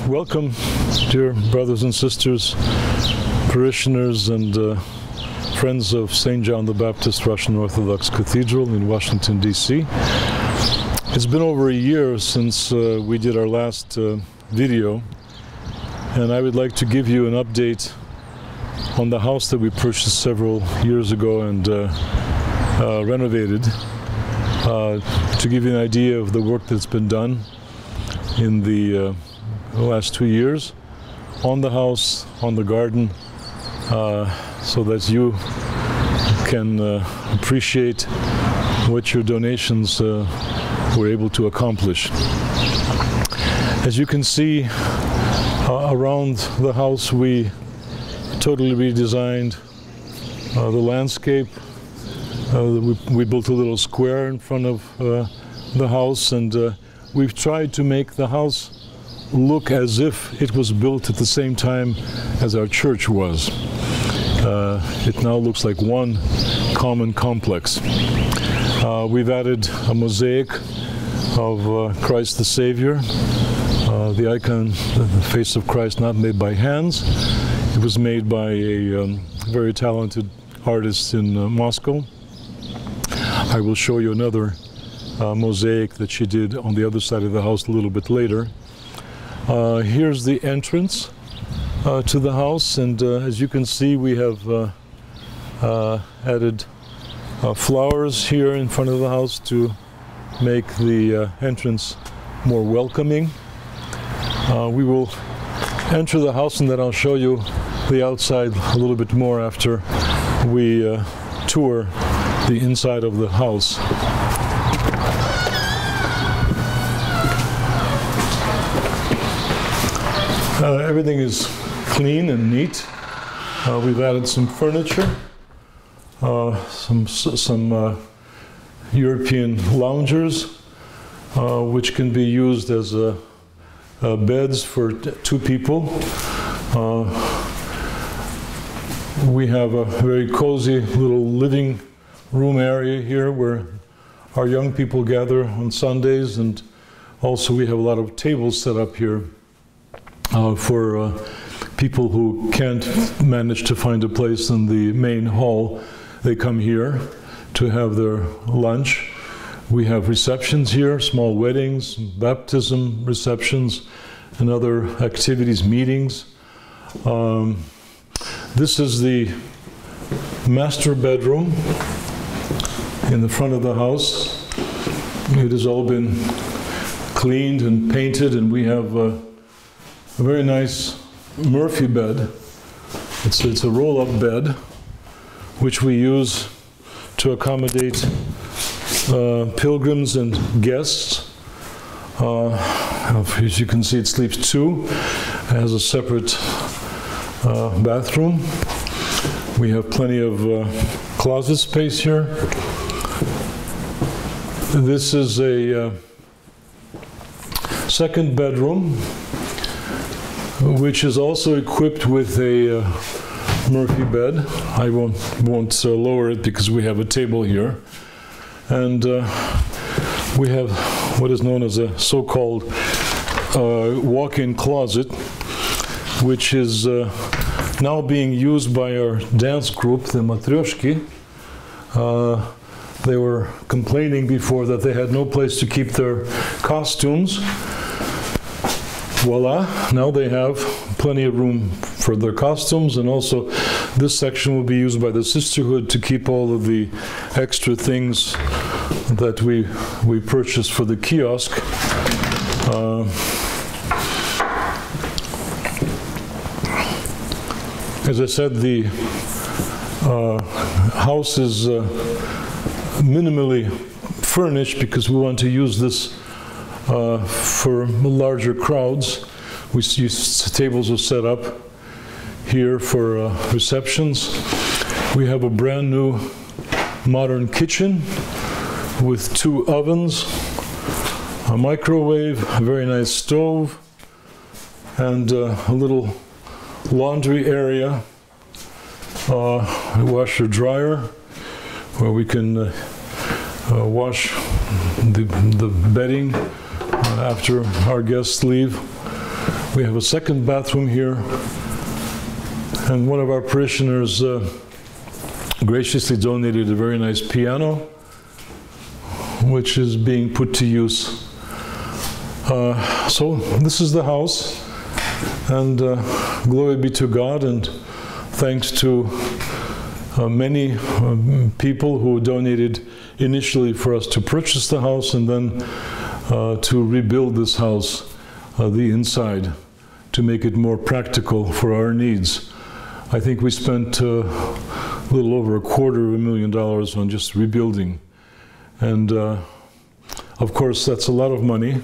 Welcome, dear brothers and sisters, parishioners, and friends of St. John the Baptist Russian Orthodox Cathedral in Washington, D.C. It's been over a year since we did our last video, and I would like to give you an update on the house that we purchased several years ago and renovated, to give you an idea of the work that's been done in the last 2 years on the house, on the garden, so that you can appreciate what your donations were able to accomplish. As you can see, around the house we totally redesigned the landscape. We built a little square in front of the house, and we've tried to make the house look as if it was built at the same time as our church was. It now looks like one common complex. We've added a mosaic of Christ the Savior, the icon, the face of Christ, not made by hands. It was made by a very talented artist in Moscow. I will show you another mosaic that she did on the other side of the house a little bit later. Here's the entrance to the house, and as you can see, we have added flowers here in front of the house to make the entrance more welcoming. We will enter the house, and then I'll show you the outside a little bit more after we tour the inside of the house. Everything is clean and neat. We've added some furniture, some European loungers, which can be used as beds for 2 people. We have a very cozy little living room area here where our young people gather on Sundays, and also we have a lot of tables set up here for people who can't manage to find a place in the main hall. They come here to have their lunch. We have receptions here, small weddings, baptism receptions, and other activities, meetings. This is the master bedroom in the front of the house. It has all been cleaned and painted, and we have a very nice Murphy bed. It's a roll-up bed, which we use to accommodate pilgrims and guests. As you can see, it sleeps 2. It has a separate bathroom. We have plenty of closet space here. This is a second bedroom, which is also equipped with a Murphy bed. I won't lower it because we have a table here. And we have what is known as a so-called walk-in closet, which is now being used by our dance group, the Matryoshki. They were complaining before that they had no place to keep their costumes. Voila, now they have plenty of room for their costumes, and also this section will be used by the sisterhood to keep all of the extra things that we purchased for the kiosk. As I said, the house is minimally furnished because we want to use this for larger crowds. We see tables are set up here for receptions. We have a brand new modern kitchen with 2 ovens, a microwave, a very nice stove, and a little laundry area, a washer dryer, where we can wash the bedding after our guests leave. We have a second bathroom here, and one of our parishioners graciously donated a very nice piano, which is being put to use. So this is the house, and glory be to God, and thanks to many people who donated initially for us to purchase the house, and then to rebuild this house, the inside, to make it more practical for our needs. I think we spent a little over $250,000 on just rebuilding. And of course, that's a lot of money.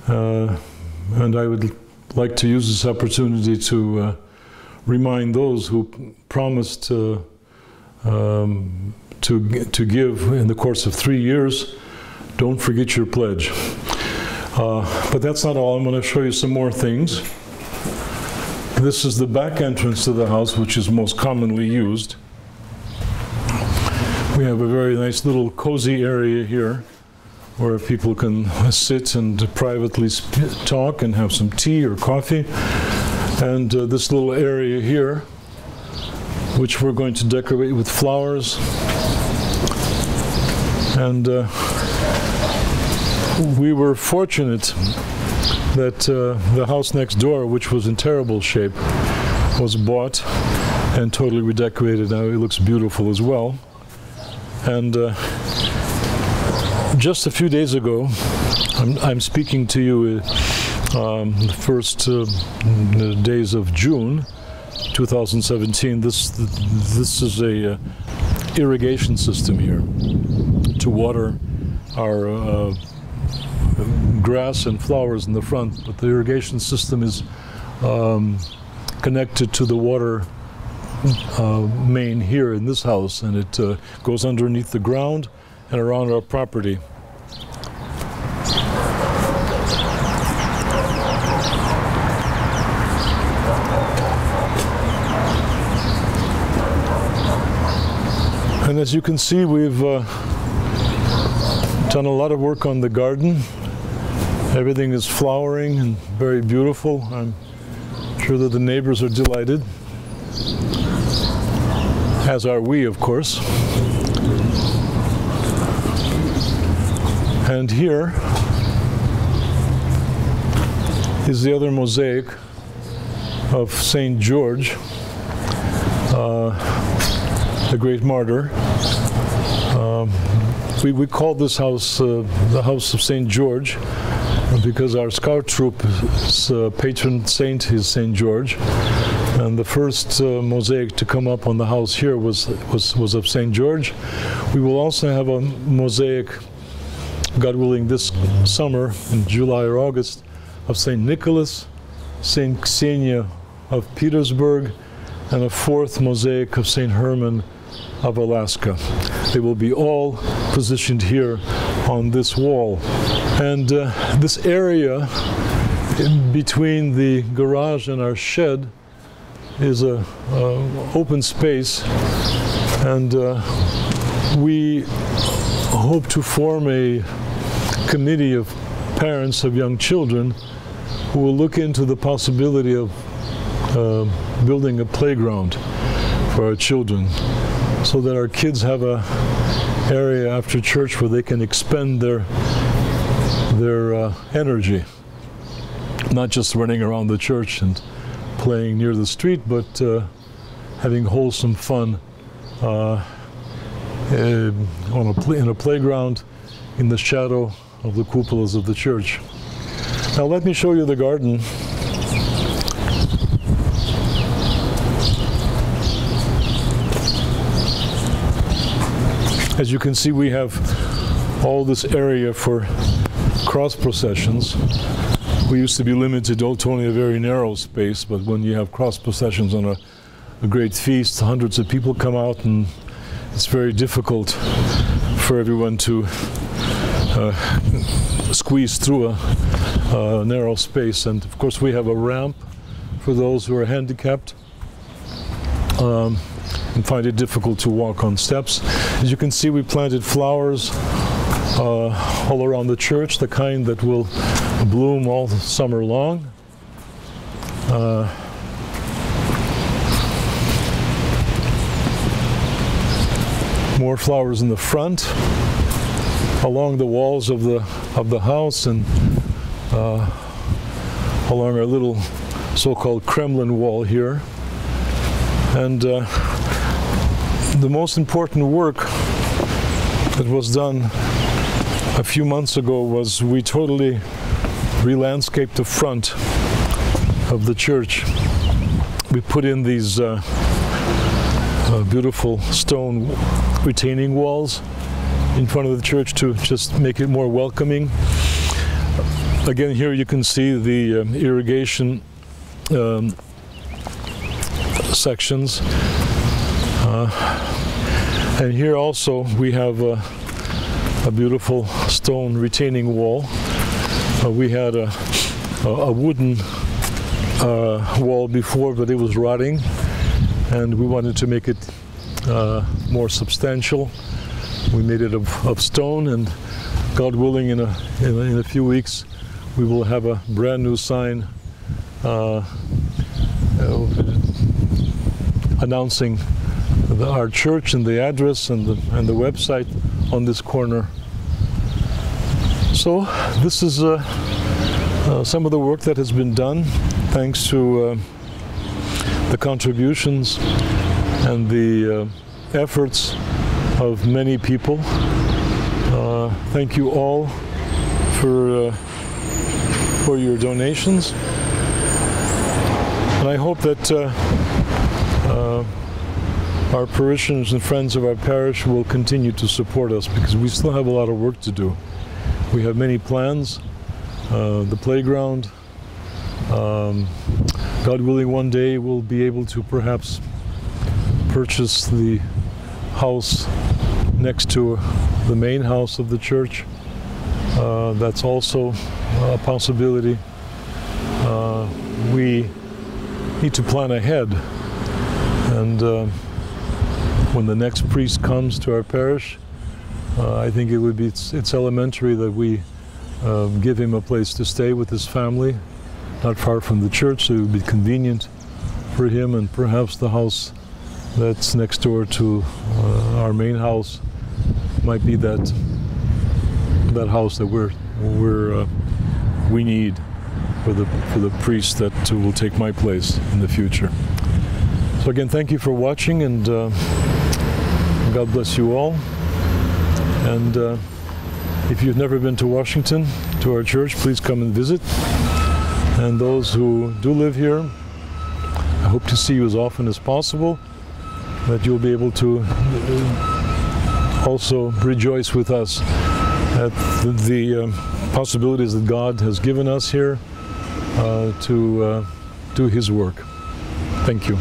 And I would like to use this opportunity to remind those who promised to give in the course of 3 years, don't forget your pledge. But that's not all. I'm going to show you some more things. This is the back entrance to the house, which is most commonly used. We have a very nice little cozy area here where people can sit and privately talk and have some tea or coffee. And this little area here, which we're going to decorate with flowers. And we were fortunate that the house next door, which was in terrible shape, was bought and totally redecorated. Now it looks beautiful as well. And just a few days ago, I'm speaking to you the first days of June 2017. This is a irrigation system here to water our grass and flowers in the front, but the irrigation system is connected to the water main here in this house, and it goes underneath the ground and around our property. And as you can see, we've done a lot of work on the garden. Everything is flowering and very beautiful. I'm sure that the neighbors are delighted, as are we, of course. And here is the other mosaic of St. George, the great martyr. We call this house the House of St. George because our scout troop's patron saint is St. George. And the first mosaic to come up on the house here was of St. George. We will also have a mosaic, God willing, this summer in July or August, of St. Nicholas, St. Xenia of Petersburg, and a fourth mosaic of St. Herman of Alaska. They will be all positioned here on this wall. And this area in between the garage and our shed is a open space, and we hope to form a committee of parents of young children who will look into the possibility of building a playground for our children, so that our kids have a area after church where they can expend their energy, not just running around the church and playing near the street, but having wholesome fun in a playground in the shadow of the cupolas of the church. Now let me show you the garden. As you can see, we have all this area for cross processions. We used to be limited to only a very narrow space, but when you have cross processions on a great feast, hundreds of people come out, and it's very difficult for everyone to squeeze through narrow space. And of course we have a ramp for those who are handicapped and find it difficult to walk on steps. As you can see, we planted flowers all around the church, the kind that will bloom all summer long. More flowers in the front, along the walls of the house, and along our little so-called Kremlin wall here. And the most important work that was done a few months ago was we totally re-landscaped the front of the church. We put in these beautiful stone retaining walls in front of the church to just make it more welcoming. Again, here you can see the irrigation sections. And here also we have a beautiful stone retaining wall. We had a wooden wall before, but it was rotting, and we wanted to make it more substantial. We made it of stone, and God willing, in a few weeks, we will have a brand new sign announcing our church and the address and the website on this corner. So this is some of the work that has been done, thanks to the contributions and the efforts of many people. Thank you all for your donations, and I hope that our parishioners and friends of our parish will continue to support us, because we still have a lot of work to do. We have many plans, the playground. God willing, one day we'll be able to perhaps purchase the house next to the main house of the church. That's also a possibility. We need to plan ahead, and when the next priest comes to our parish, I think it's elementary that we give him a place to stay with his family, not far from the church, so it would be convenient for him, and perhaps the house that's next door to our main house might be that house that we need for the priest that will take my place in the future. So again, thank you for watching, and God bless you all. And if you've never been to Washington, to our church, please come and visit. And those who do live here, I hope to see you as often as possible, that you'll be able to also rejoice with us at the possibilities that God has given us here to do His work. Thank you.